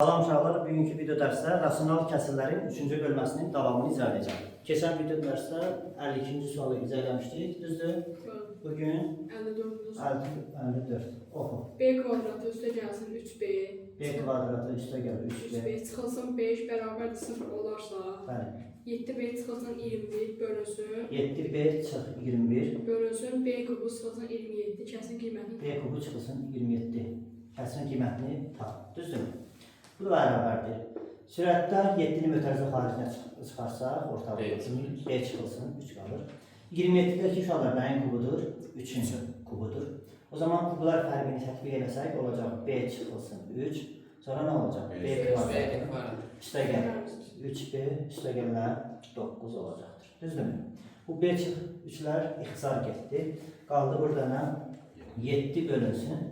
Salam uşaqlar, bugünkü video dərsdə rasional kəsirlərin 3-cü bölməsinin davamını izah edəcəm. Keçən video dərsdə 52-ci sualı izah eləmişdik, düzdür? Bugün 54. Oxu. B kvadratı üstə gəlsin 3B. B kvadratı üstə gəlir 3B. 3B çıxılsın 5 bərabərdir 0 olarsa. Bəli. 7B çıxılsın 21 bölünsün. 7B çıx 21. Bölünsün B kubu çıxılsın 27 kəsin qiymətini. B kubu çıxılsın 27. Kəsirin qiymətini tap. Düzdür? Bu da bərabərdir. Sürətdə 7-ni mötərizə xaricinə çıxarsaq, ortalıqda B çıxılsın 3 qalır. 27-dəki uşaqlar nəyin kubudur? 3-ün kubudur. O zaman kubular fərqini tətbiq eləsək, olacaq B çıxılsın 3. Sonra nə olacaq? B kvadratı üstə gəlir 3B üstə gəlirlər 9 olacaqdır. Düzdürmü? Bu B çıx 3-lər ixtisar getdi. Qaldı burada nə? 7 bölünsün.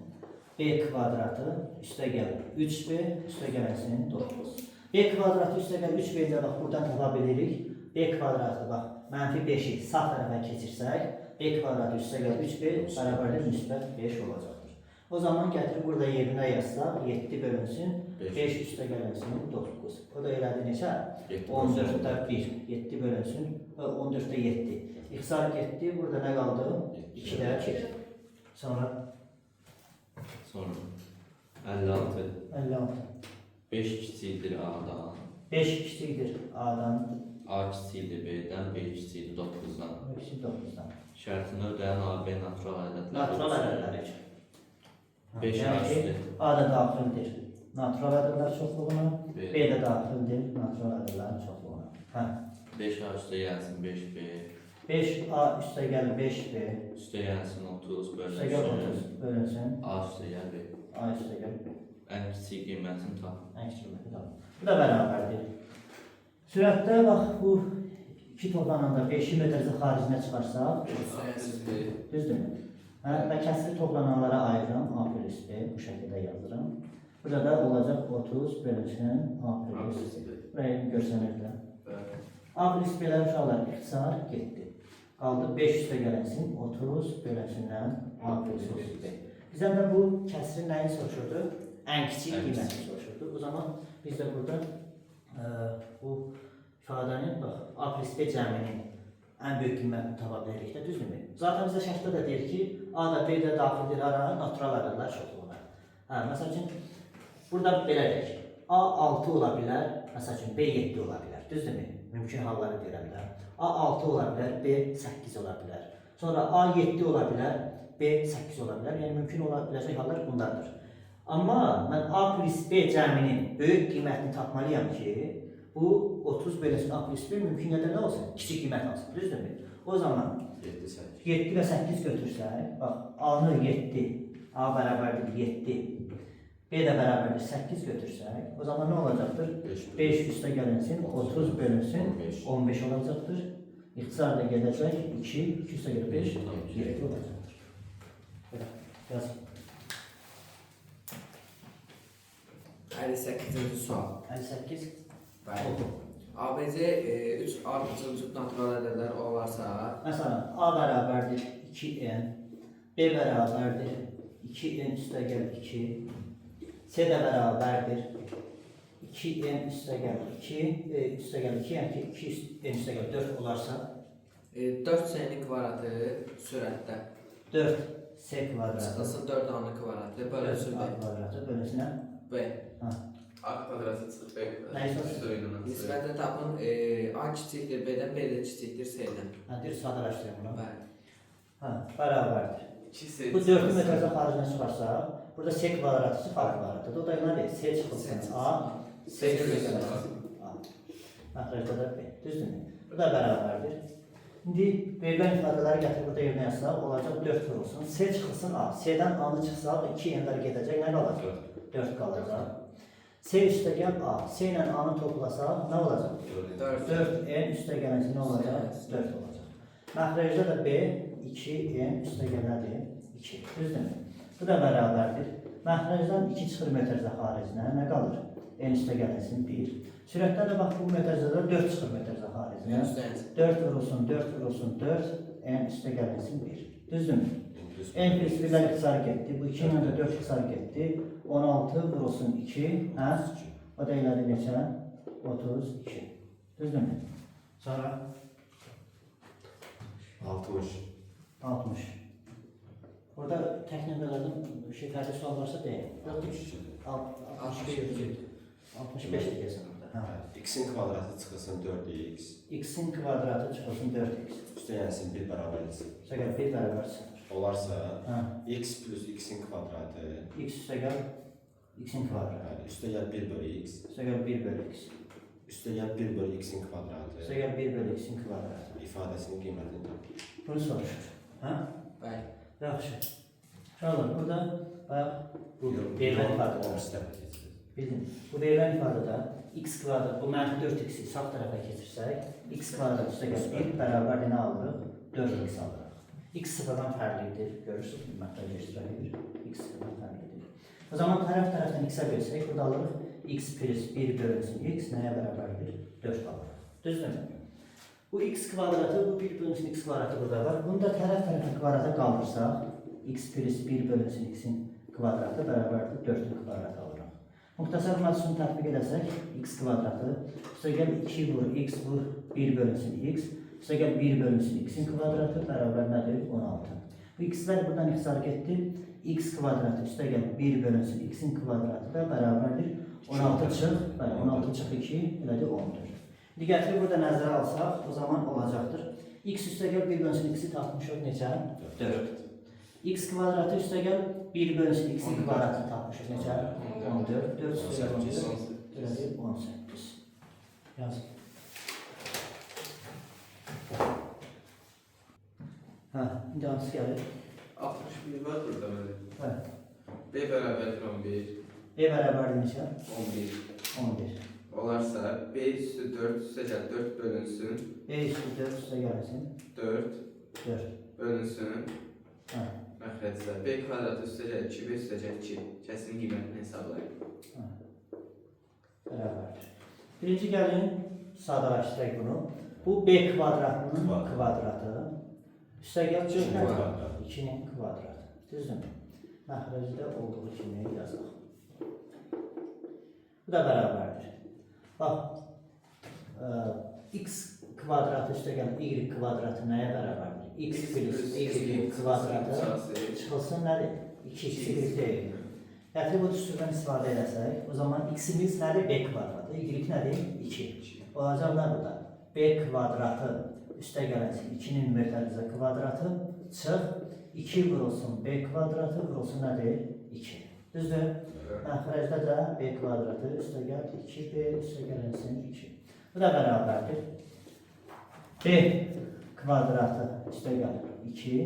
B kvadratı üstə gəlir 3B üstə gələsinin 9. B kvadratı üstə gəlir 3B ilə bax buradan tapa bilirik. B kvadratı bax mənfi 5-i sağ tərəfə keçirsək, B kvadratı üstə gəlir 3B bərabərdir müsbət 5 olacaqdır. O zaman gətirib burada yerinə yazsaq 7 bölünsün 5 üstə gələsinin 9. O da elədi neçə? 14-də 1. 7 bölünsün 14-də 7. İxtisar getdi. Burada nə qaldı? 2-də 2. Sonra 56. 56. 5 kiçikdir A'dan. 5 kiçikdir A'dan. A kiçikdir B'dən, B kiçikdir 9-dan. Hepsi 9'dan. Şərtini ödəyən AB natural ədədlər. Natural ədədlər üçün. 5 A üstü. A da daxildir natural ədədlər çoxluğuna, B. B də daxildir natural ədədlərin çoxluğuna. Hə. 5 A üstə gəlsin 5B. 5A üstə gəlir 5B. Üstə gəlsin 30 Üstə gəlir 30 bölünsün. A üstə gəl B. A üstə gəlir. Ən kiçik qiymətini tap. Ən kiçik tamam. Bu da bərabərdir. Sürətdə bax bu iki toplananda 5-i mötərizə xaricinə çıxarsaq, düzdürmü? Hə, və kəsiri toplananlara ayırıram. A plus B bu şəkildə yazıram. Burada da olacaq 30 bölünsün A plus B. Buraya görsənirlər. A plus B-lər uşaqlar ixtisar getdi. Qaldı 5 üstə gələnsin 30 bölünsündən A plus B. Bizdən də bu kəsirin nəyi soruşurdu? Ən kiçik qiyməti soruşurdu. O zaman biz də burada bu ifadənin bax A plus B cəminin ən böyük qiymətini tapa bilərik də, düzdürmü? Zaten bizə şərtdə də deyir ki, A da B də daxildir ara natural ədədlər çoxluğuna. Hə, məsəl üçün burada belə deyək. A 6 ola bilər, məsəl üçün B 7 ola bilər, düzdürmü? Mümkün halları deyirəm də. A 6 ola bilər, B 8 ola bilər. Sonra A 7 ola bilər, B 8 ola bilər. Yəni mümkün ola biləcək hallar bunlardır. Amma mən A plus B cəminin böyük qiymətini tapmalıyam ki, bu 30 bölünsün A plus B mümkün ya da nə olsun? Kiçik qiymət olsun, düzdürmü? O zaman 7 və 8 götürsək, bax A-nı 7, A bərabərdir 7, B də bərabərdir 8 götürsək, o zaman nə olacaqdır? 5 üstə gələnsin, 30 bölünsün, 15 olacaqdır. İxtisar da gedəcək, 2 üstə gəlir 5, 7 olacaqdır. Belə, yazın. 58-ci sual. 58. Bəli. ABC 3 artırıcı natural ədədlər olarsa, Məsələn, A bərabərdir 2n, B bərabərdir 2n üstə gəl 2, C də bərabərdir 2n üstə gəl 2, üstə gəl 2, yəni ki 2n üstə gəl 4 olarsa, 4C-nin kvadratı sürətdə, 4C kvadratı, çıxılsın 4A-nın kvadratı, 4A bölünsün B. kvadratı bölünsünə, B. A kvadratı çıxıb B Nəyi kvadratı. soruşur? Nisbətini tapın, A kiçikdir B-dən, B də kiçikdir C-dən. hə, deyir sadələşdirəm bunu. Bəli. Hə, bərabərdir. 2 Bu 4-ü mötərizə xaricinə çıxarsa, burada C kvadratı C kvadratıdır. O da nədir? C çıxılsın A, C çıxılsın A. Məxrəcdə də B. Düzdürmü? Bu da bərabərdir. İndi verilən ifadələri gətirib burada yerinə yazsaq, olacaq 4 vurulsun. C çıxılsın A. C-dən A-nı çıxsaq, 2 yenilər gedəcək. Nə qalacaq? 4 qalacaq. C üstə gəl A. C ilə A-nı toplasaq, nə olacaq? 4n üstə gələnsi nə olacaq? 4 olacaq. Məxrəcdə də B 2n üstə gələndir 2. Düzdürmü? Bu da bərabərdir. Məxrəcdən 2 çıxır mötərizə xaricinə, nə qalır? N üstə gələnsin 1. Sürətdə də bax bu mötərizədə 4 çıxır mötərizə xaricinə. 4 vurulsun, 4 vurulsun, 4, N üstə gələnsin 1. Düzdürmü? En plus birler ixtisar getdi. Bu 2 ilə də 4 ixtisar getdi. 16 vurulsun 2, hə? O da elədi neçə? 32. Düzdürmü? Sonra 60. 60. Orada tekniklerden fərqli sual varsa deyim. 62. 61. 65 deyəsən orada. Ha. X'in kvadratı çıxılsın 4x. X'in kvadratı çıxılsın 4x. Üstə gəlsin 1 bərabər etsin. Üstəgəl 1 bərabər sıfır. Olarsa Ha. x plus x'in kvadratı. X üstəgəl x'in kvadratı. Yəni üstə gəl 1 bölü x. Üstəgəl 1 bölü x. Üstə gəl 1 bölü x'in kvadratı. Üstəgəl 1 bölü x'in kvadratı. İfadəsinin qiymətini tap. Bunu soruşur. Ha? Bəli. Yaxşı. Uşaqlar, burada bayaq bu verilən ifadədə. Bildin. Bu verilən ifadədə x kvadrat, bu mənfi 4x-i sağ tərəfə keçirsək, x kvadrat üstəgəl 1 bərabər nə alırıq? 4x alırıq. X sıfırdan fərqlidir. Görürsünüz, məqdər göstərir. X sıfırdan fərqlidir. O zaman tərəfdən x-ə bölsək, burada alırıq x plus 1 bölünsün x nəyə bərabərdir? 4 alırıq. Düzdürmü? Bu x kvadratı, bu 1 bölünsün x kvadratı burada var. Bunu da tərəfdən kvadrata qaldırsaq, x plus 1 bölünsün x-in kvadratı bərabərdir 4-ün kvadratı alırıq. Muxtasar maddəsini tətbiq edəsək, x kvadratı, üstəgəl 2 vur x vur 1 bölünsün x, üstəgəl 1 bölünsün x-in kvadratı bərabər nədir? 16. Bu x-lər buradan ixtisar getdi. X kvadratı üstəgəl 1 bölünsün x-in kvadratı da bərabərdir 16 çıx, 16 çıx 2, elədir 14. İndi gətirib burada nəzərə alsaq, o zaman olacaqdır. X üstəgəl 1 bölünsün x-i tapmışıq necə? 4. X kvadratı üstəgəl 1 bölünsün x-in kvadratı tapmışıq necə? 14. 4 üstəgəl 14. Elədir 18. Yazın. Hə, indi hansı gəlir? 61 var burada böyle. Hə. B bərabərdir 11. B bərabərdir neçə? 11. 11. Olarsa B üstü 4 üstəgəl 4 bölünsün. B üstü 4 üstə gəlsin. 4 4. bölünsün. Hə. Məxrəcdə. B kvadratı üstəgəl 2, B üstəgəl 2. Kəsin qiymətini hesablayın. Bərabərdir. Birinci gəlin, sadələşdirək bunu. Bu B kvadratının kvadratı. Üstəgəl 4 nədir? 2-nin kvadratı. Düzdürmü? Məxrəcdə olduğu kimi yazaq. Bu da bərabərdir. Bax, x kvadratı üstəgəl y kvadratı nəyə bərabərdir? X plus y kvadratı çıxılsın nədir? 2x y. Gətirib bu düsturdan istifadə edəsək, o zaman x-imiz nədir? B kvadratı. Y nədir? 2. Olacaq nə burada? B kvadratı üstəgələnsin 2-nin mütərizə kvadratı çıx 2 vurulsun B kvadratı vurulsun nədir? 2. Düzdür? Məxrəcdə də B kvadratı üstəgəl 2B üstəgələnsin 2. Bu da bərabərdir. B kvadratı üstəgəl 2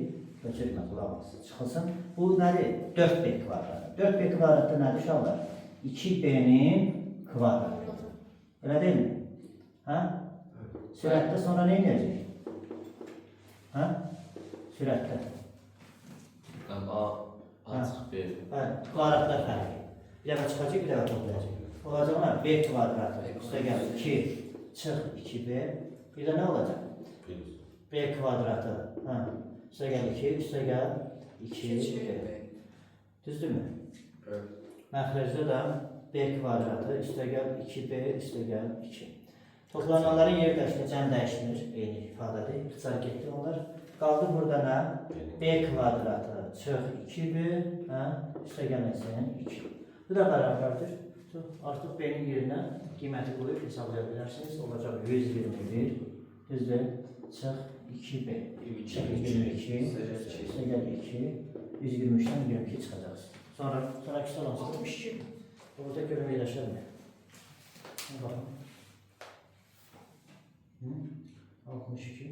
götürmə qulağımız çıxılsın. Bu nədir? 4B kvadratı. 4B kvadratı nədir uşaqlar? 2B'nin kvadratı. Elə deyilmi? Hə? Sürətdə sonra nə edəcək? Hə? Sürətdə. A açıq B. Hə, kvadratlar fərqi. Bir dəfə çıxacaq, bir dəfə toplayacaq. Olacaq nə? B kvadratı üstəgəl 2 çıx 2B. Bir də nə olacaq? B kvadratı. Hə? Üstəgəl 2, üstəgəl 2B. Düzdürmü? Evet. Məxrəcdə də B kvadratı üstəgəl 2B üstəgəl 2. Toplananların yeri dəyişmir, cəm dəyişmir, eyni ifadədir, ixtisar getdi onlar. Qaldı burada nə? B kvadratı çıx 2B, hə? Üstəgələnsin 2. Bu da bərabərdir. Artıq B-nin yerinə qiyməti qoyub hesablaya bilərsiniz. Olacaq 121, düzdür, çıx 2B. 22, üstəgəl 2, 123-dən 22 çıxacaqsın. Sonraki soru hansı? 62. Burada görmə yerləşərmi? Baxın. 62.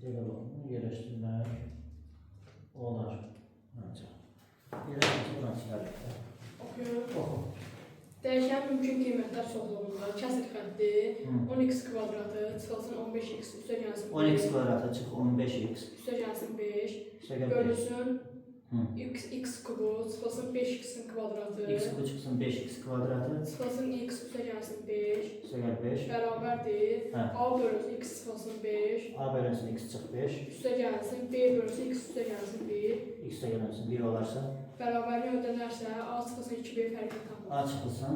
Bir də baxın, yerləşdirmək olar. Yerləşdirmək olar. Oxuyuyorum. Oxu. Dəyişən mümkün qiymətlər çoxluğunda kəsir xətti 10x kvadratı çıxılsın 15x üstəgəlsin 10x kvadratı çıx 15x üstəgəlsin 5 üstəgəl 5. bölünsün x kubu çıxılsın 5x-in kvadratı X kubu çıxsın 5x kvadratı çıxılsın x üstəgəlsin 5 üstəgəl 5. bərabərdir Hə. a bölünsün x çıxılsın 5 A bölünsün x çıx 5. üstəgəlsin b bölünsün x üstəgəlsin 1 X üstəgələnsin 1 olarsa bərabərliyə ödənərsə a çıxılsın 2b fərqini tapılır. A çıxılsın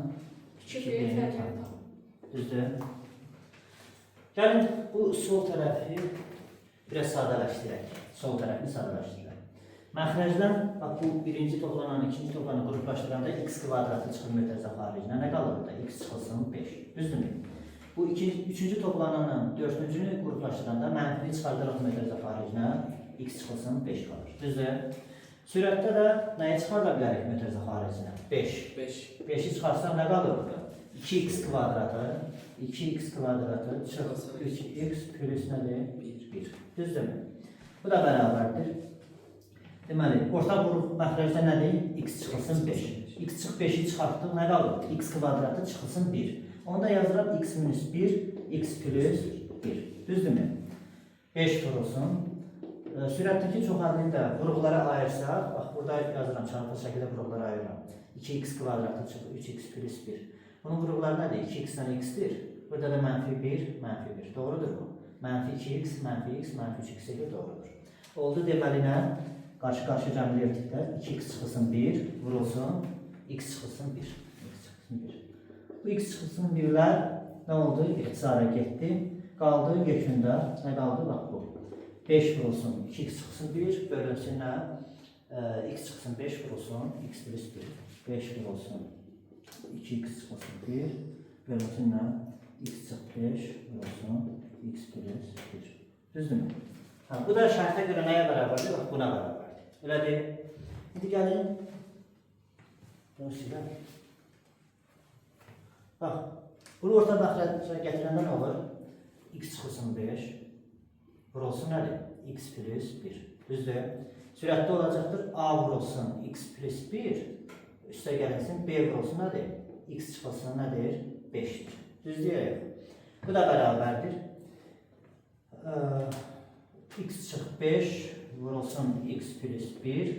2B fərqini tapın. Düzdür? Gəlin bu sol tərəfi biraz sadələşdirək. Sol tərəfini sadələşdirək. Məxrəcdən bax bu birinci toplanan, ikinci toplanan qruplaşdıranda x kvadratı çıxır mötərizə xaricinə. Nə qalır burada? X çıxılsın 5. Düzdürmü? Bu üçüncü toplananın dördüncünü qruplaşdıranda mənfini çıxardırıq mötərizə xaricinə. X çıxılsın 5 qalır. Düzdür? Sürətdə də nəyi çıxarda bilərik mötərizə xaricinə? 5. 5'i çıxarsaq nə qalır burada? 2x kvadratı. 2x kvadratı çıxır 3x plus nədir? 1. Düzdürmü? Bu da bərabərdir. Deməli, orta vuruq məxrəcdə nədir? X çıxılsın 5. X çıx 5'i çıxartdıq, nə qalır? X kvadratı çıxılsın 1. Onda yazıram x minus 1, x plus 1. Düzdürmü? 5 vurulsun. Sürətdəki çoxarını da vuruqlara ayırsaq, bax burada yazıram, çarpı şəkildə vuruqlara ayıram. 2x kvadratı çıxır 3x plus 1. Bunun vuruqları nədir? 2x-dən x-dir. Burada da mənfi 1, mənfi 1. Doğrudur bu. Mənfi 2x, mənfi x, mənfi 3x ilə doğrudur. Oldu deməli nə? Qarşı-qarşı cəmli vertiklər. 2x çıxılsın 1, vurulsun. X çıxılsın 1. X çıxılsın 1. Bu x çıxılsın 1'lər nə oldu? İxtisara getdi. Qaldı yekunda. Nə qaldı? Bax bu. 5 vurulsun. 2x çıxılsın 1, bölünsün nə? X çıxılsın 5 vurulsun. X plus 1. 5 vurulsun. 2x çıxılsın 1, bölünsün nə? X çıx 5 vurulsun. X plus 1. Düzdürmü? Bu da şərtə görə nəyə bərabərdir? Bax, buna bərabərdir. Elədir. İndi gəlin. Bunu siləm. Bax, bunu orta daxilə gətirəndə nə olur? X çıxılsın 5. Vurulsun nədir? X plus 1. Düzdür? Sürətdə olacaqdır. A vurulsun x plus 1. Üstə gəlinsin. B vurulsun nədir? X çıxılsın nədir? 5'dir. Düzdür? Bu da bərabərdir. X çıx 5 vurulsun x plus 1.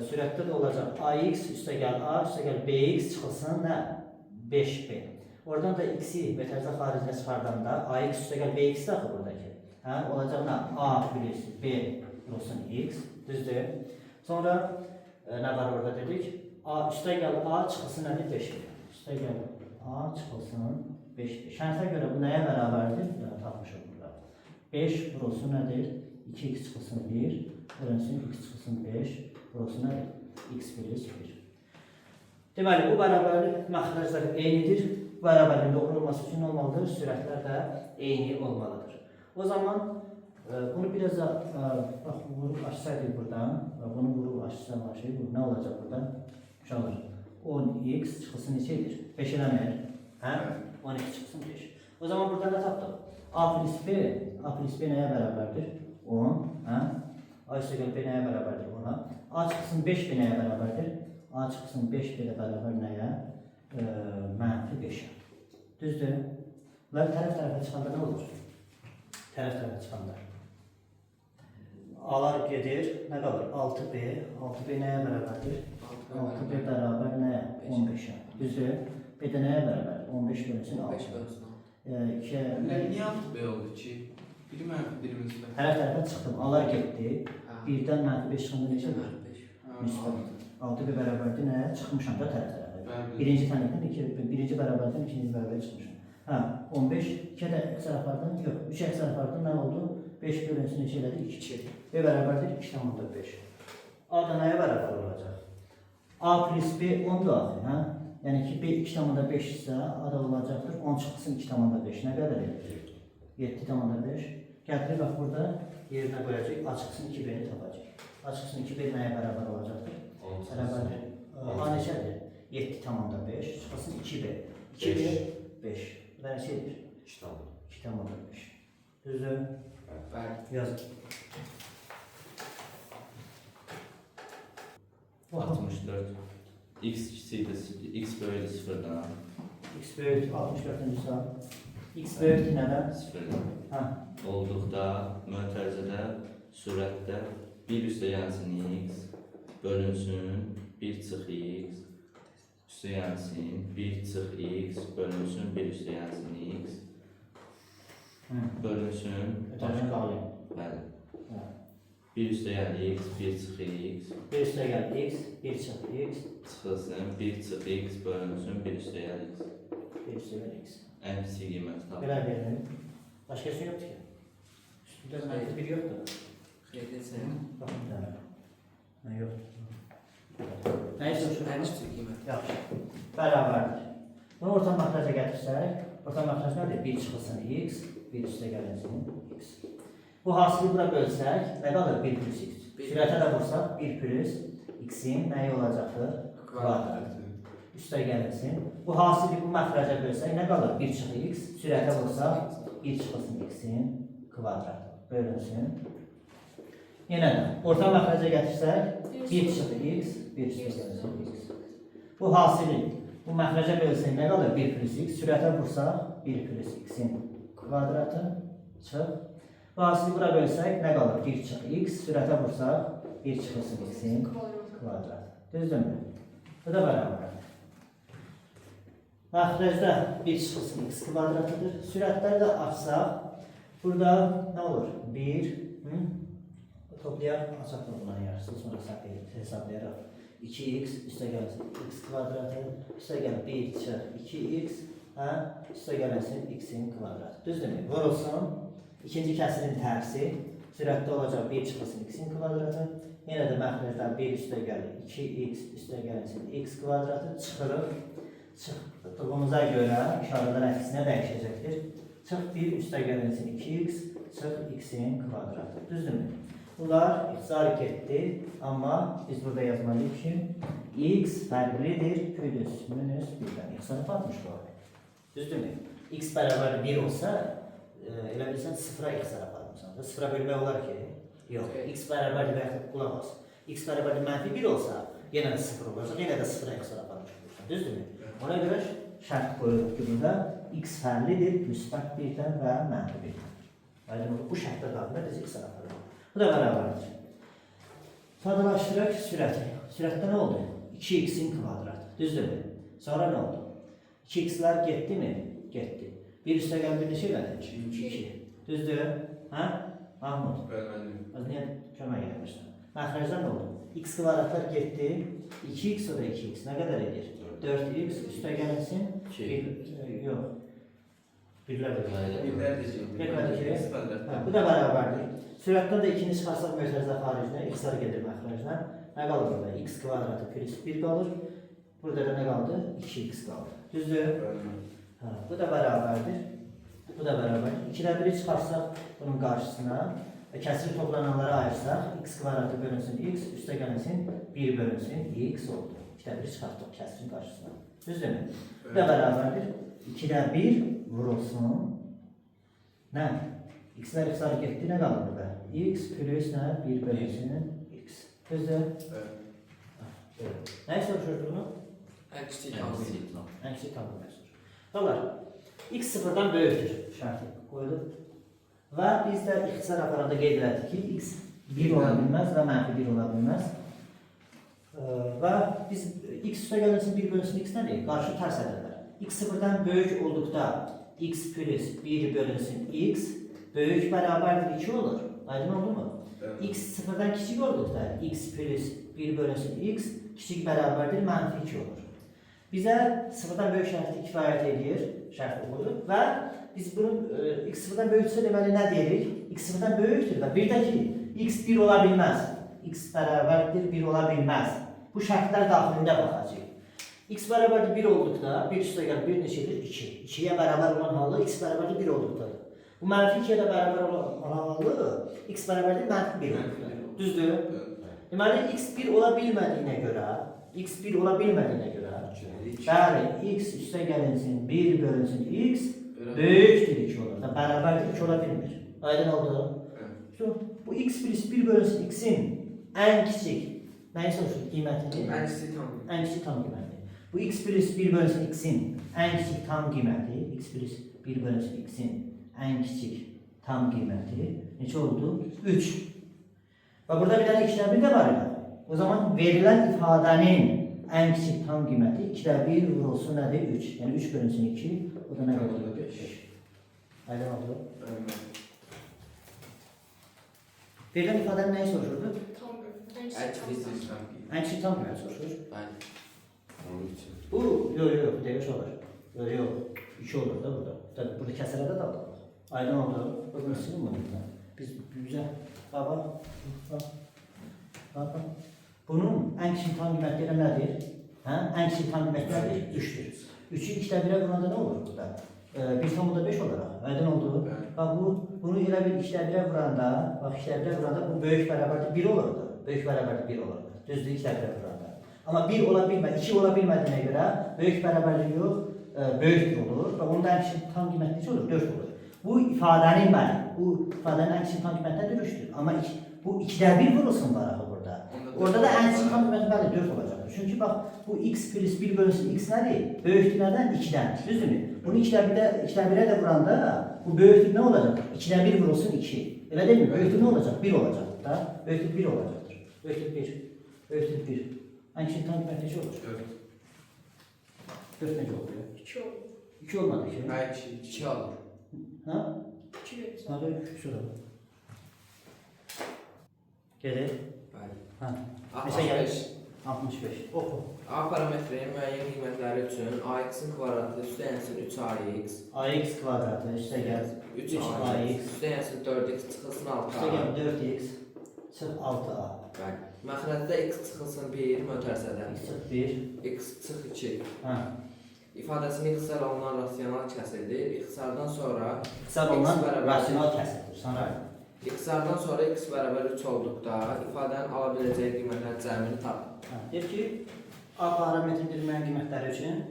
Sürətdə də olacaq AX üstə gəl A, üstə gəl BX çıxılsın nə? 5B. Oradan da x'i mötərizə xaricinə çıxardanda AX üstə gəl BX daxı buradakı. Olacaq nə? A plus B vurulsun x. Düzdür? Sonra nə var orada dedik? A üstə gəl A çıxılsın nədir? 5B. Üstə gəl A çıxılsın 5B. Şərtə görə bu nəyə bərabərdir? Tapmışıq burada. 5 vurulsun nədir? 2x çıxılsın 1, bölünsün x çıxılsın 5, vurulsun nədir? X plus 1. Deməli, bu bərabərlik məxrəclər eynidir. Bu bərabərliyin doğru olması üçün olmalıdır. Sürətlər də eyni olmalıdır. O zaman bunu biraz da vurup açsaydık buradan, bunu vurup açsam ne olacak burada? Uşaqlar, 10x çıxılsın neçədir? 5 eləmir. 12 çıxılsın 5. O zaman burada ne tapdıq? A plus B, A plus B nəyə bərabərdir? 10. A üstə gəl B nəyə bərabərdir? 10'a. A çıxılsın 5 B nəyə bərabərdir? A çıxılsın 5 B ilə bərabər nəyə? Mənfi 5'ə. Düzdür? Və tərəf-tərəfə çıxanda nə olur? Tərəf-tərəfə çıxanda. A'lar gedir, nə qalır? 6B. 6B nəyə bərabərdir? 6B bərabər nəyə? 15'ə. Düzdür? B də nəyə bərabər? 15 bölünsün 6. Niyə 6B oldu ki? Biri mənfi, biri müsbət. Tərəf-tərəfə çıxdım. A'lar getdi. Birdən mənfi 5 çıxanda neçədir? Müsbət. 6B bərabərdir nəyə? Çıxmışam da tərəf-tərəfə. Birinci tənlikdən birinci bərabərdən ikinci bərabərə çıxmışam. 15, 2 də x tərəflərdən, yox, 3 x tərəflərdən nə oldu? 5 bölünsün neçə elədi? 2. B bərabərdir 2,5. A da nəyə bərabər olacaq? A plus B 10'dur axı, Yəni ki, B 2,5 isə A da olacaqdır, 10 çıxsın 2,5. Nə qədər edir? 7,5. Gətirir, bax burada yerinə qoyacaq, A çıxsın 2B-ni tapacaq. A çıxsın 2B nəyə bərabər olacaqdır? Bərabərdir. A neçədir? 7,5 çıxsın 2B. 2B 5. Bu da neçədir? 2,5. Düzdür? Bəli. Yazın. 64. X kiçikdir, x böyükdür 0'dan. X böyükdür 64-cü sual. X böyükdür nədən? 0'dan. Olduqda mötərizədə sürətdə 1 üstə gəlsin x bölünsün 1 çıx x üstə gəlsin 1 çıx x bölünsün 1 üstə gəlsin x bölünsün. Ötərini qalayım. Bəli. 1 üstəgəl x, 1 çıx x, 1 üstəgəl x, 1 çıx x, çıxılsın, 1 çıx x bölünsün, 1 üstəgəl x. 1 üstəgəl x. Ən kiçik qiyməti tapın. Belə verin. Başqası yoxdur ki. Üstündə mənfi 1 yoxdur. Xeyirlisin. Baxın bir dənə. Nə yoxdur. Nəyi Ən soruşursunuz? kiçik qiymət. Yaxşı. Bərabərdir. Bunu orta maxraca gətirsək, orta maxrac nədir? 1 çıxılsın x, 1 üstəgəlsin x. Bu hasili bura bölsək, nə qalır? 1 plus x. Sürətə də vursaq, 1 plus x-in nəyi olacaqdır? Kvadratı. Üstəgəlsin. Bu hasili bu məxraca bölsək, nə qalır? 1 çıx x. Sürətə vursaq, 1 çıxılsın x-in kvadratı. Bölünsün. Yenə də, orta məxraca gətirsək, 1 çıx x, 1 üstəgəlsin x. Bu hasili bu məxraca bölsək nə qalır? 1 plus x. Sürətə vursaq 1 plus x-in kvadratı çıx. Bu hasili bura bölsək nə qalır? 1 çıx x. Sürətə vursaq 1 çıxılsın x-in kvadratı. Düzdürmü? Bu da bərabərdir. Məxrəcdə 1 çıxılsın x kvadratıdır. Sürətləri də açsaq, burada nə olur? 1, toplayaq, açaq da bunların yarısı, sonra hesablayaraq. 2x üstəgəlsin x kvadratı, üstəgəl 1 çıx 2x, üstəgəlsin x-in kvadratı. Düzdürmü? Vurulsun, ikinci kəsirin tərsi, sürətdə olacaq 1 çıxılsın x-in kvadratı, yenə də məxrəcdən 1 üstəgəl 2x üstəgəlsin x kvadratı çıxırıq. Çıxdığımıza görə işarələr əksinə dəyişəcəkdir. Çıx 1 üstəgəlsin 2x, çıx x-in kvadratı. Düzdürmü? Bunlar ixtisar getdi, amma biz burada yazmalıyıq ki, x fərqlidir plus minus 1-dən. İxtisarı batmış bu arada. Düzdürmü? X bərabər 1 olsa, elə bilsən 0-a ixtisar aparmışsan. 0-a bölmək olar ki, yox. X bərabər və yaxud qulaq as. X bərabər mənfi 1 olsa, yenə də 0 olacaq, yenə də 0-a ixtisar aparmış olursan. Düzdürmü? Ona görə şərt qoyuruq ki, burada x fərqlidir, müsbət 1-dən və mənfi 1-dən. Aydın bu şərtlər daxilində biz ixtisar aparırıq. Bu da bərabərdir. Sadələşdirək sürəti. Sürətdə nə oldu? 2x-in kvadratı. Düzdürmü? Sonra nə oldu? 2x-lər getdi mi? Getdi. 1 üstəgəl 1 neçə elədi? 2. Düzdür? Hə? Mahmud? Bölməli. Az niyə kömək eləmişsən? Məxrəcdən nə oldu? X kvadratlar getdi. 2x o da 2x. Nə qədər edir? 4x üstəgəlsin. 2. Yox. Birlər də bu da bərabərdir. Sürətdən də 2-ni çıxarsaq mötərizə xaricinə, x-lar gedir məxrəcdən. Nə qalır burada? X kvadratı plus 1 qalır. Burada da nə qaldı? 2x qaldı. Düzdür? Bu da bərabərdir. Bu da bərabərdir. 2-də 1-i çıxarsaq bunun qarşısına və kəsiri toplananlara ayırsaq, x kvadratı bölünsün x, üstə gələnsin 1 bölünsün x oldu. 2-də 1-i çıxartdıq kəsirin qarşısına. Düzdür? Bu da bərabərdir. 2-də 1 vurulsun. Nə? X-lər ixtisarı getdi, nə qalır burada? X plus nə? 1 bölünsün x. Düzdür? Nəyi soruşurdu bunu? Ən kiçik Ən qiymət. kiçik tam. Ən kiçik tam soruşur. Dolar, x sıfırdan böyükdür şərti qoyulub. Və biz də ixtisar aparanda qeyd elədik ki, x 1 ola bilməz və mənfi 1 ola bilməz. Və biz x üstə gəlirsin 1 bölünsün x nədir? Qarşı tərs ədədlər. X sıfırdan böyük olduqda x plus 1 bölünsün x böyük bərabərdir 2 olur. Aydın oldu mu? X sıfırdan kiçik olduqda x plus 1 bölünsün x kiçik bərabərdir mənfi 2 olur. Bizə sıfırdan böyük şərti kifayət edir, şərti qoyuruq və biz bunu x sıfırdan böyüksə deməli nə deyirik? X sıfırdan böyükdür və bir də ki, x 1 ola bilməz. X bərabərdir 1 ola bilməz. Bu şərtlər daxilində baxacaq. X bərabərdir 1 olduqda 1 üstə gəl 1 neçədir? 2. 2-yə bərabər olan halda x bərabərdir 1 olduqda. Bu mənfi 2-yə də bərabər olan halda x bərabərdir mənfi 1 olduqda. Düzdür? Deməli x 1 ola bilmədiyinə görə, bəli, x üstə gəlinsin 1 bölünsün x böyükdür 2 olur. Bərabərdir 2 ola bilmir. Aydın oldu? Bu x plus 1 bölünsün x-in ən kiçik nəyi soruşur? Qiymətini? Ən kiçik tam. Ən kiçik tam qiyməti. Bu x plus 1 bölünsün x-in ən kiçik tam qiyməti, x plus 1 bölünsün x-in ən kiçik tam qiyməti neçə oldu? 3. Və burada bir dənə 2-də 1 də var ya. O zaman verilən ifadənin ən kiçik tam qiyməti 2-də 1 vurulsun nədir? 3. Yəni 3 bölünsün 2, o da nə qədər? 5. Aydın oldu? Verilən ifadənin nəyi soruşurdu? Tam qiyməti. Əks tam qiymət. Ən kiçik tam qiyməti soruşur. Bəli. Onun için. Bu, yox, bu dəqiq olur. Yox, 2 olur da burada. Tabii burada kəsərədə də alır. Aydın oldu. Bakın silin bunu. Biz bizə baba, baba. Bunun ən kiçik tam qiymətləri nədir? Hə? Ən kiçik tam qiymət nədir? 3-dür. 3-ü 2-də 1-ə vuranda nə olur burada? 1 tam da 5 olaraq. Aydın oldu. Bax bunu elə bir 2-də 1-ə vuranda, bax 2-də 1-ə vuranda bu böyük bərabərdir 1 olurdu. Böyük bərabərdir 1 olurdu. Düzdür 2-də 1-ə vuranda. Amma 1 ola bilmədi, 2 ola bilmədiyinə görə böyük bərabərlik yox, böyükdür olur və onun da ən kiçik tam qiyməti necə olur? 4 olur. Bu ifadənin ən kiçik tam qiyməti nədir? 3-dür. Amma bu 2-də 1 vurulsun var axı burada. Orada da ən kiçik tam qiyməti bəli 4 olacaqdır. Çünki bax bu x plus 1 bölünsün x nədir? Böyükdür nədən? 2-dən. Düzdürmü? Bunu 2-də 1-ə də vuranda bu böyükdür nə olacaq? 2-də 1 vurulsun 2. Elə deyilmi? Böyükdür nə olacaq? 1 olacaqdır da. Böyükdür 1 olacaqdır. Böyükdür 1. Böyükdür 1. Ən kiçik tam qiyməti necə olur? 4 necə olur? 2 olur. 2 olmadı ki. Hayır, 2 olur. Ha? 2 verir. Hadi şurada. Gelir. Bəli. Ha. 65. 65. Oxu. A parametrinin müəyyən qiymətləri üçün AX-in kvadratı üstəyənsin 3AX, AX kvadratı üstə gəl. 3AX, üstəyənsin 4X çıxılsın Üstə 6A. gəl 4x çıx 6a. Bəli. Məxrəcdə X çıxılsın 1 mötərizədən. X çıx 1. X çıx 2. Ha. İfadəsini ixtisar olunan rasional kəsirdir. İxtisardan sonra Qısa olunan rasional kəsirdir. Sonra İxtisardan sonra X bərabər 3 olduqda ifadənin ala biləcəyi qiymətlər cəmini tap. deyir ki, A parametridir müəyyən qiymətləri üçün.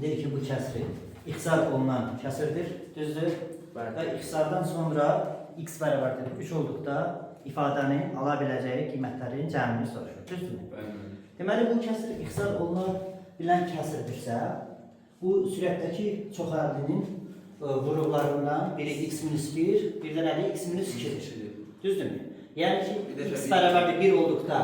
Deyir ki, bu kəsri ixtisar olunan kəsirdir. Düzdür? Bəli. Və ixtisardan sonra x bərabərdir 3 olduqda ifadənin ala biləcəyi qiymətlərin cəmini soruşur. Düzdürmü? Deməli, bu kəsir ixtisar oluna bilən kəsirdirsə, bu sürətdəki çox həddinin vuruqlarından biri x-1, bir də nədir? x-2-dir. Düzdürmü? Yəni ki, Bir də x təbii- bərabərdir 1 olduqda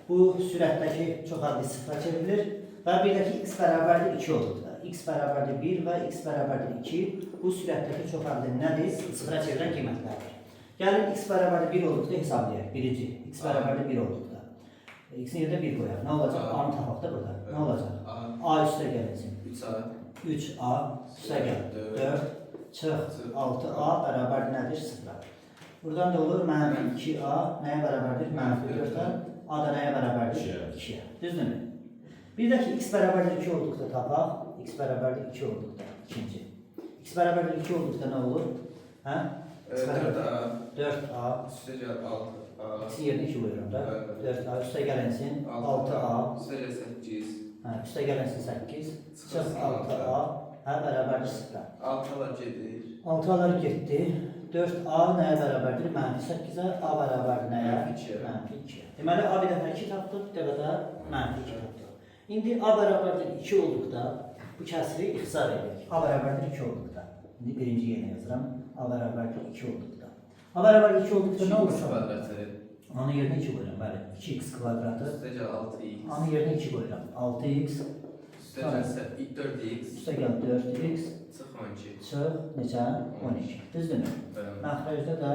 bu sürətdəki çox həddi sıfıra çevrilir və bir də ki, x bərabərdir 2 olduqda. X bərabərdir 1 və x bərabərdir 2 bu sürətdəki çox həddinin nədir? Sıfıra çevirən qiymətlərdir. Gəlin x bərabərdir 1 olduqda hesablayaq. Birinci, x bərabərdir 1 olduqda. X-in yerdə 1 qoyaq. Nə olacaq? A-nı tapaq da burada. Nə olacaq? A üstə gələcək. 3A. 3A üstə gəl. 4 çıx 6A bərabərdir nədir? 0. Buradan da olur mənfi 2A nəyə bərabərdir? Mənfi 4A. A da nəyə bərabərdir? 2-yə. Düzdürmü? Bir də ki, x bərabərdir 2 olduqda tapaq. X bərabərdir 2 olduqda. İkinci. X bərabərdir 2 olduqda nə olur? Hə? 4A. 4A. Üstə gəl 6A. X'in yerinə 2 qoyuram da. Evet. 4A üstə gələnsin 6A. Üstə gəl 8. Hə, üstə gələnsin 8. Çıx 6A. Hə, bərabərdir 0. 6'lar gedir. 6-lar getdi. 4A nəyə bərabərdir? Mənfi 8-ə. A bərabərdir nəyə? Mənfi 2-yə. Mənfi 2-yə. Deməli, A bir dəfə 2 tapdıq, bir dəfə də mənfi 2 tapdıq. İndi A bərabərdir 2 olduqda bu kəsiri ixtisar edirik. A bərabərdir 2 olduqda. İndi birinci yerinə yazıram. A bərabərdir 2 olduqda. A bərabərdir 2 olduqda nə olur? Kvadratı. Onun yerinə 2 qoyuram, bəli. 2x kvadratı. Üstə gəl 6x. Onun yerinə 2 qoyuram. 6x. Üstə gəl 4x. Üstə gəl 4x. Çıx 12. Çıx neçə? 12. Düzdürmü? Məxrəcdə də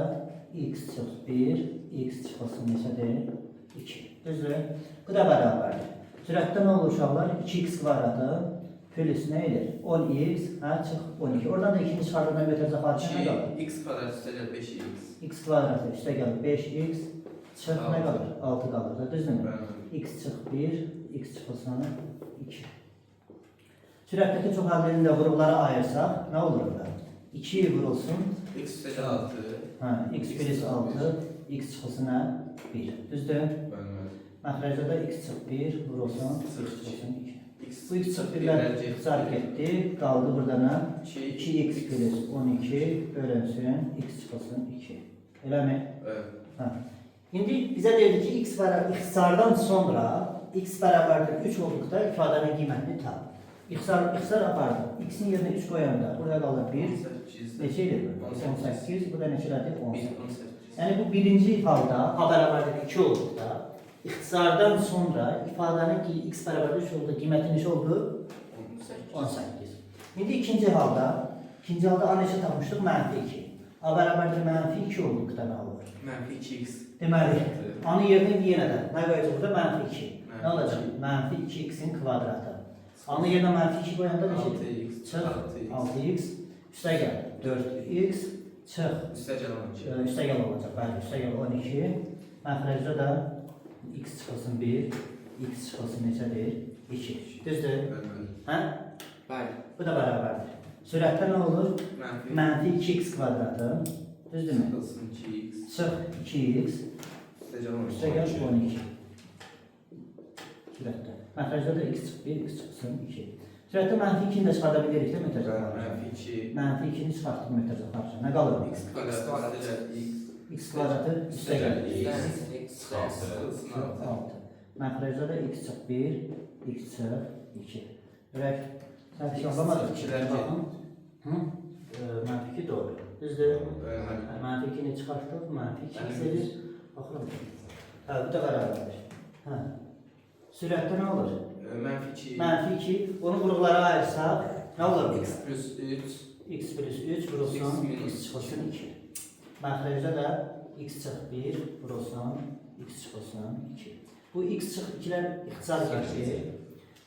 x çıx 1, x çıxılsın neçədir? 2. Düzdür? Bu da bərabərdir. Sürətdə nə olur uşaqlar? 2x kvadratı plus nə edir? 10x, hə, çıx 12. Oradan da 2-ni çıxardığında götürəcək xaricə nə qalır? X kvadrat üstə gəl 5x. X kvadratı üstə gəl 5x, çıx nə qalır? 6 qalır da, düzdürmü? X çıx 1, x çıxılsın 2. Sürətdəki çox həddinin də vuruqları ayırsaq, nə olur burada? 2 vurulsun, X üstə gəl 6. hə, x plus 6, x çıxılsın nə? 1. Düzdür? Məxrəcdə də x çıx 1 vurulsun, x çıxılsın 2. Bu x çıx 1-lər ixtisar getdi, qaldı burada nə? 2x plus 12 bölünsün, x çıxılsın 2. Eləmi? Hə. İndi bizə deyildi ki, x bərabər ixtisardan sonra x bərabərdir 3 olduqda ifadənin qiymətini tap. İxtisar apardı. X-in yerinə 3 qoyanda burada qalır 1. Neçə edir bu? 18. Bu da neçələrdir? 18. Yəni bu birinci halda A bərabərdir 2 olduqda ixtisardan sonra ifadənin ki x bərabərdir 3 olduqda qiyməti neçə oldu? 18. İndi ikinci halda A neçə tapmışdıq? Mənfi 2. A bərabərdir mənfi 2 olduqda nə olur? Mənfi 2x. Deməli, anın yerinə yenə də nə qoyacaq burada? Mənfi 2. Nə Mənfi olacaq? iki. Mənfi 2x-in kvadratı. Anın yerinə mənfi 2 qoyanda necə? 6x. Çıx 6x, üstə gəl 4x, çıx Üstə gəl 12. üstə gəl olacaq. Bəli, üstə gəl 12. Məxrəcdə də x çıxılsın 1, x çıxılsın neçədir? 2. Düzdür? Bəli. Hə? Bəli. Bu da bərabərdir. Sürətdə nə olur? Mənfi. Mənfi 2x kvadratı. Düzdürmü? Çıxılsın 2x. Çıx 2x, Üstə gəl 12. üstə gəl 12. Sürətdə. Məxrəcdə də x çıx 1, x çıxsın 2. Sürətdə mənfi 2-ni də çıxarda bilirik də mütərizə Bəli, qarşı. Mənfi 2. Mənfi 2-ni çıxartdıq mütərizə qarşı. Nə qalır? X kvadrat üstə gəl x. X kvadratı üstə gəl. X çıxılsın. Çıxılsın 6. 6. Məxrəcdə də x çıx 1, x çıx 2. Görək, sən şey anlamadın. İkidən Baxın. Hı? Mənfi 2 doğru. Düzdür? Bəli. Mənfi 2-ni çıxartdıq, mənfi 2 Bəli. edir. Baxın. Hə, bu da bərabərdir. Hə. Sürətdə nə olur? Mənfi 2. Mənfi 2, bunu qruqlara ayırsaq, nə olur? X plus 3. X plus 3 vurulsun, X minus x çıxılsın 2. Məxrəcdə də x çıx 1 vurulsun, x çıxılsın 2. Bu x çıx 2-lər ixtisar gəlir.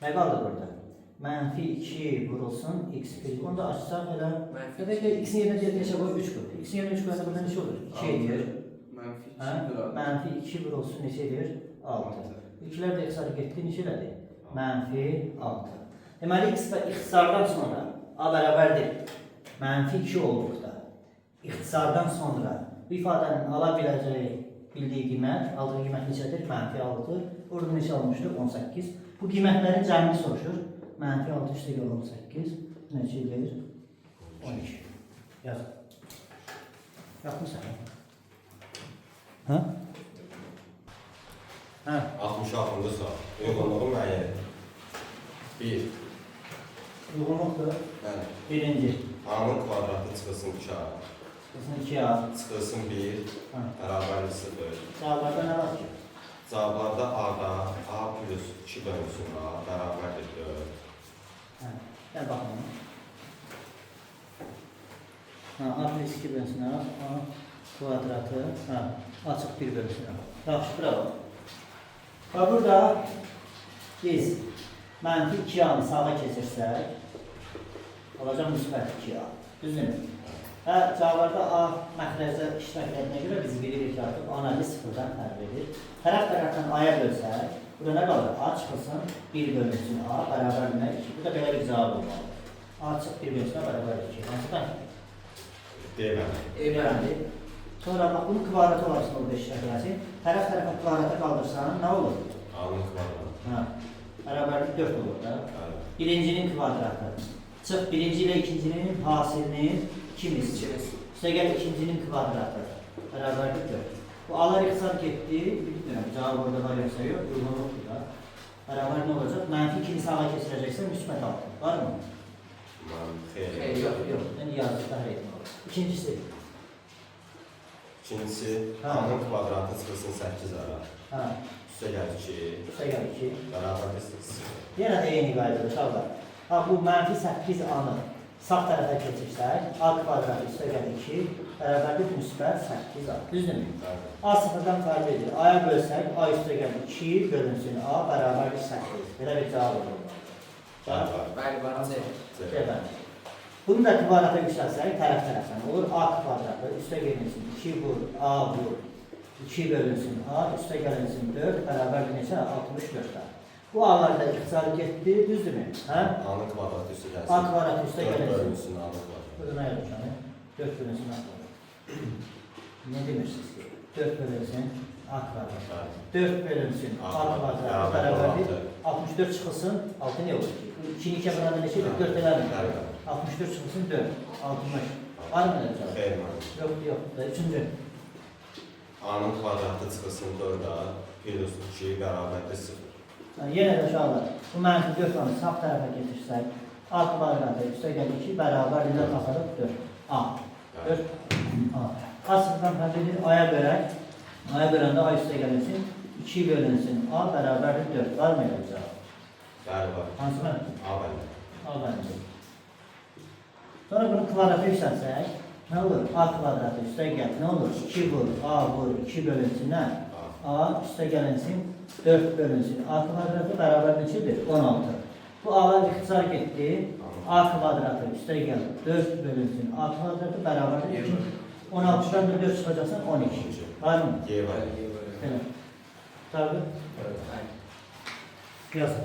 Nə qaldı burada? Mənfi 2 vurulsun, x plus. Onu da açsaq elə. Mənfi Ya da x-in yerinə neçə qoy? 3 qoy. X-in yerinə 3 qoyanda burada neçə olur? 2 edir. Mənfi 2 Hə? qral. Mənfi 2 vurulsun neçə edir? 6. 2-lər də ixtisar getdi, neçə elədi? Mənfi 6. Deməli, ixtisardan sonra A bərabərdir. Mənfi 2 olduqda, ixtisardan sonra bu ifadənin ala biləcəyi bildiyi qiymət, aldığı qiymət neçədir? Mənfi 6. Burada neçə almışdır? 18. Bu qiymətlərin cəmini soruşur. Mənfi 6 üstə gəl 18. Neçə edir? 12. Yaz. Yapmışsan. Hə? Hə? 66-cı sual. Uyğunluğu müəyyən et. 1. Uyğunluqdur. Bəli. Birinci. A-nın kvadratı çıxılsın 2A. Qısın 2A. Çıxılsın 1. Hə. Bərabərdir 0. Cavablarda nə var ki? Cavablarda A-da A plus 2 bölünsün A bərabərdir 4. Hə. Gəl baxalım. Hə, A plus 2 bölünsün A. A kvadratı. Hə. Açıq 1 bölünsün A. Yaxşı, bravo. Və burada biz mənfi 2A-nı sağa keçirsək, alacaq müsbət 2A. Düzdürmü? Hə, cavablarda A məxrəcdə iştiraklərinə görə biz bilirik ki, artıq A-nı sıfırdan fərq edir. Tərəf tərəfdən A-ya bölsək, burada nə qalır? A çıxılsın, 1 bölünsün A, bərabər nə? 2. Bu da belə bir cavab olmalı. A çıx 1 bölünsün A, bərabər 2. Hansıdan? Deməli. Öyrəndi. Sonra bax, bunun kvadratı olarsa orada iştirak eləsin. Tərəf tərəfə kvadratı qaldırsan, nə olur? A-nın kvadratı. Hə, bərabərlik 4 olur da. Bəli. Birincinin kvadratı. Çıx birinci ilə ikincinin hasilinin 2 misli. Üstə gəl ikincinin kvadratı. Bərabərlik 4. Bu alar ixtisar getdi. Bilmirəm, cavab orada var yoxsa yox. Uyğunluqdur da. Bərabər nə olacaq? Mənfi 2-ni sağa keçirəcəksə müsbət 6. Var mı? Xeyr. Yox, yox. Yəni yazıq daha etmə olur. İkincisi. İkincisi, Hə. A-nın kvadratı çıxılsın 8A. Hə, Üstə gəl 2. üstə gəl 2. Bərabərdir 0. Yenə də eyni qaydadır uşaqlar. Ha, bu mənfi 8A-nı sağ tərəfə keçirsək, A kvadratı üstə gəl 2, bərabərlik müsbət 8A. Düzdürmü? Bəli. A sıfırdan fərq edir. A-ya bölsək, A üstə gəl 2, bölünsün A, bərabərlik 8. Belə bir cavab olur. Bəli. Bəli, var. C. Gəl. Bunu da kvadrata yüksəlsək, tərəf tərəfdən olur. A kvadratı üstə gəlinsin 2 vur, A vur, 2 bölünsün A, üstə gəlinsin 4, bərabərlik neçə? 64-də. Bu A-larda ixtisar getdi, düzdürmü? Hə? A-nın kvadratı üstə gəlsin. A kvadratı üstə 4 gəlinsin. bölünsün A-nın kvadratı. Burada nə yazmışam? 4 bölünsün A kvadratı. Ne demirsiniz ki? 4 bölünsün A kvadratı. Bəli. 4 bölünsün A kvadratı bərabərlik 64 çıxılsın, 6 ne olur ki? 2-ni 2-yə böləndə neçə edir? 4 eləmir. Bəli. 64 çıxılsın 4, 60. Var mı öyle bir cavab? Xeyr, mənim. Yox, yox. Üçüncü. A-nın kvadratı çıxılsın 4A plus 2 bərabərdir 0. Yəni, yenə də uşaqlar, bu mənfi 4 anı sağ tərəfə getirsək, A kvadratı üstə gəl 2, bərabər ilə taxarıq 4. A. 4. A. A sıfırdan fərq edir, A-ya bölək. A-ya böləndə A üstə gəlirsin, 2 bölünsün A, bərabərdir 4. Var mı elə bir cavab? Bəli, var. Hansı mənim? A bəli. A bəncə. Sonra bunu kvadrata yüksəlsək, Ne olur? A kvadratı üstə gəl. Ne olur? 2 vur. A vur. 2 bölünsün nə? A üstə gələnsin 4 bölünsün. A kvadratı bərabər neçədir? 16. Bu A-lar ixtisar getdi. A kvadratı üstə gəl 4 bölünsün. A kvadratı bərabərdir 2. 16'dan da 4 çıxacaqsan 12. Var mı? Y var. Belə. Tabii. Evet. Yazın.